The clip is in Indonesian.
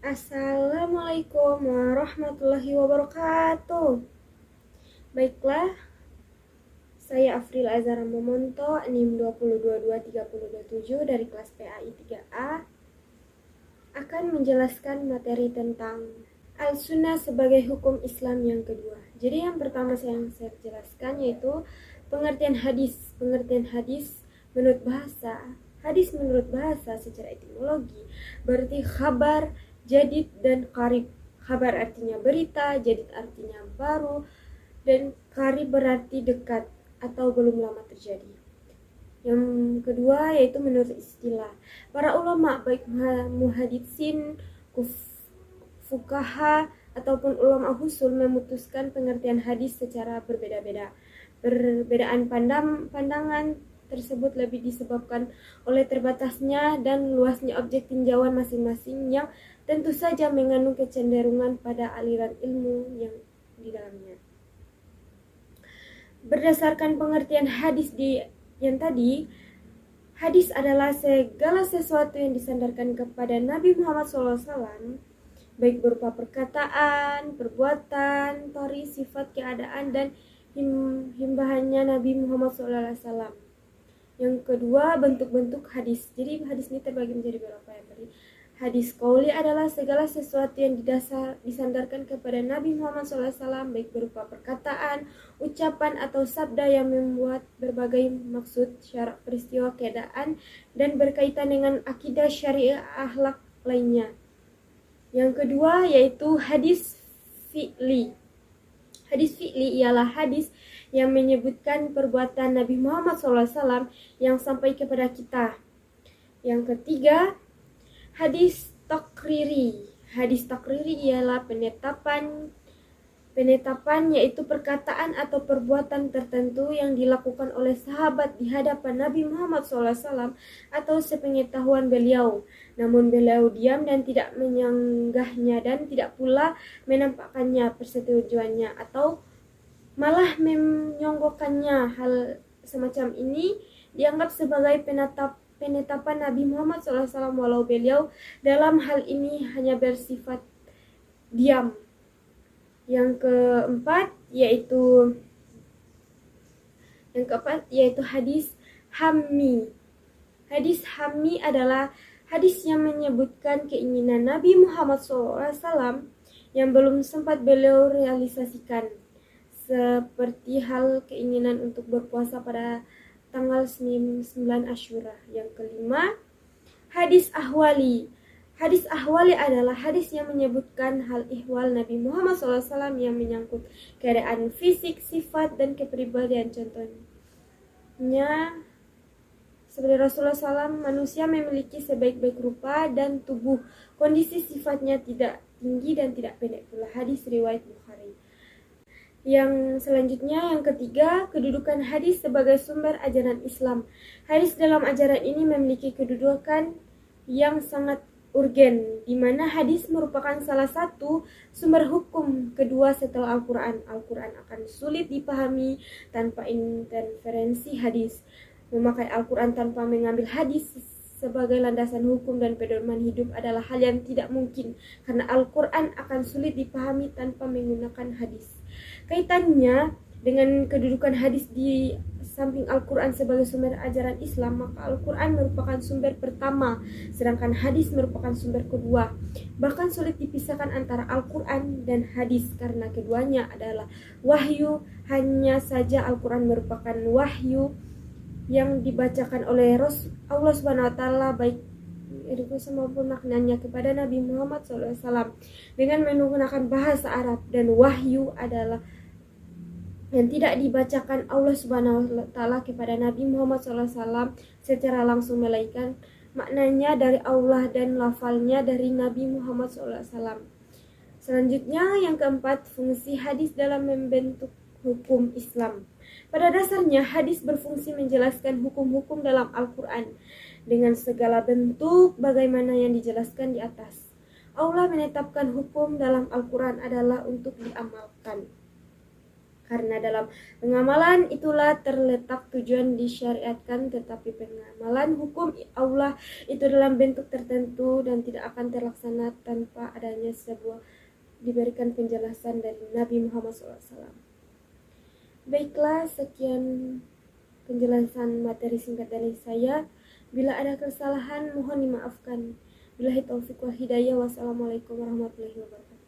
Assalamualaikum warahmatullahi wabarakatuh. Baiklah, saya Afril Azhara Momonto, NIM 20223027 dari kelas PAI 3A akan menjelaskan materi tentang Al-Sunnah sebagai hukum Islam yang kedua. Jadi yang pertama yang saya jelaskan yaitu pengertian hadis. Pengertian hadis menurut bahasa. Hadis menurut bahasa secara etimologi berarti khabar, jadid, dan qarib. Khabar artinya berita, jadid artinya baru, dan qarib berarti dekat atau belum lama terjadi. Yang kedua yaitu menurut istilah. Para ulama baik muhaditsin, fuqaha ataupun ulama usul memutuskan pengertian hadis secara berbeda-beda. Perbedaan pandangan tersebut lebih disebabkan oleh terbatasnya dan luasnya objek tinjauan masing-masing yang tentu saja mengandung kecenderungan pada aliran ilmu yang di dalamnya. Berdasarkan pengertian hadis yang tadi, hadis adalah segala sesuatu yang disandarkan kepada Nabi Muhammad SAW, baik berupa perkataan, perbuatan, tori, sifat, keadaan, dan himbahannya Nabi Muhammad SAW. Yang kedua, bentuk-bentuk hadis. Jadi hadis ini terbagi menjadi beberapa ya tadi. Hadis qauli adalah segala sesuatu yang disandarkan kepada Nabi Muhammad SAW, baik berupa perkataan, ucapan, atau sabda yang membuat berbagai maksud, syarat, peristiwa, keadaan, dan berkaitan dengan akidah, syariah, akhlak lainnya. Yang kedua yaitu hadis fi'li. Hadis fi'li ialah hadis yang menyebutkan perbuatan Nabi Muhammad SAW yang sampai kepada kita. Yang ketiga, hadis takriri. Hadis takriri ialah penetapan yaitu perkataan atau perbuatan tertentu yang dilakukan oleh sahabat di hadapan Nabi Muhammad SAW atau sepengetahuan beliau. Namun beliau diam dan tidak menyanggahnya dan tidak pula menampakkannya persetujuannya atau malah menyonggokkannya. Hal semacam ini dianggap sebagai penetapan Nabi Muhammad SAW walau beliau dalam hal ini hanya bersifat diam. Yang keempat yaitu hadis hammi. Hadis hammi adalah hadis yang menyebutkan keinginan Nabi Muhammad SAW yang belum sempat beliau realisasikan, seperti hal keinginan untuk berpuasa pada tanggal 9 Asyura. Yang kelima, hadis ahwali. Hadis ahwali adalah hadis yang menyebutkan hal ihwal Nabi Muhammad SAW yang menyangkut keadaan fisik, sifat, dan kepribadian. Contohnya, seperti Rasulullah SAW, manusia memiliki sebaik-baik rupa dan tubuh. Kondisi sifatnya tidak tinggi dan tidak pendek pula. Hadis riwayat Bukhari. Yang selanjutnya, yang ketiga, kedudukan hadis sebagai sumber ajaran Islam. Hadis dalam ajaran ini memiliki kedudukan yang sangat urgen, di mana hadis merupakan salah satu sumber hukum kedua setelah Al-Quran. Al-Quran akan sulit dipahami tanpa interferensi hadis. Memakai Al-Quran tanpa mengambil hadis sebagai landasan hukum dan pedoman hidup adalah hal yang tidak mungkin, karena Al-Quran akan sulit dipahami tanpa menggunakan hadis. Kaitannya dengan kedudukan hadis di samping Al-Quran sebagai sumber ajaran Islam, maka Al-Quran merupakan sumber pertama, sedangkan hadis merupakan sumber kedua. Bahkan sulit dipisahkan antara Al-Quran dan hadis karena keduanya adalah wahyu. Hanya saja Al-Quran merupakan wahyu yang dibacakan oleh Allah SWT baik edukasi maupun maknanya kepada Nabi Muhammad SAW dengan menggunakan bahasa Arab, dan wahyu adalah yang tidak dibacakan Allah Subhanahu wa Ta'ala kepada Nabi Muhammad SAW secara langsung, melainkan maknanya dari Allah dan lafalnya dari Nabi Muhammad SAW. Selanjutnya, yang keempat, fungsi hadis dalam membentuk hukum Islam. Pada dasarnya, hadis berfungsi menjelaskan hukum-hukum dalam Al-Quran dengan segala bentuk bagaimana yang dijelaskan di atas. Allah menetapkan hukum dalam Al-Quran adalah untuk diamalkan. Karena dalam pengamalan itulah terletak tujuan disyariatkan, tetapi pengamalan hukum Allah itu dalam bentuk tertentu dan tidak akan terlaksana tanpa adanya sebuah diberikan penjelasan dari Nabi Muhammad SAW. Baiklah, sekian penjelasan materi singkat dari saya. Bila ada kesalahan mohon dimaafkan. Billahi taufiq wal hidayah. Wassalamualaikum warahmatullahi wabarakatuh.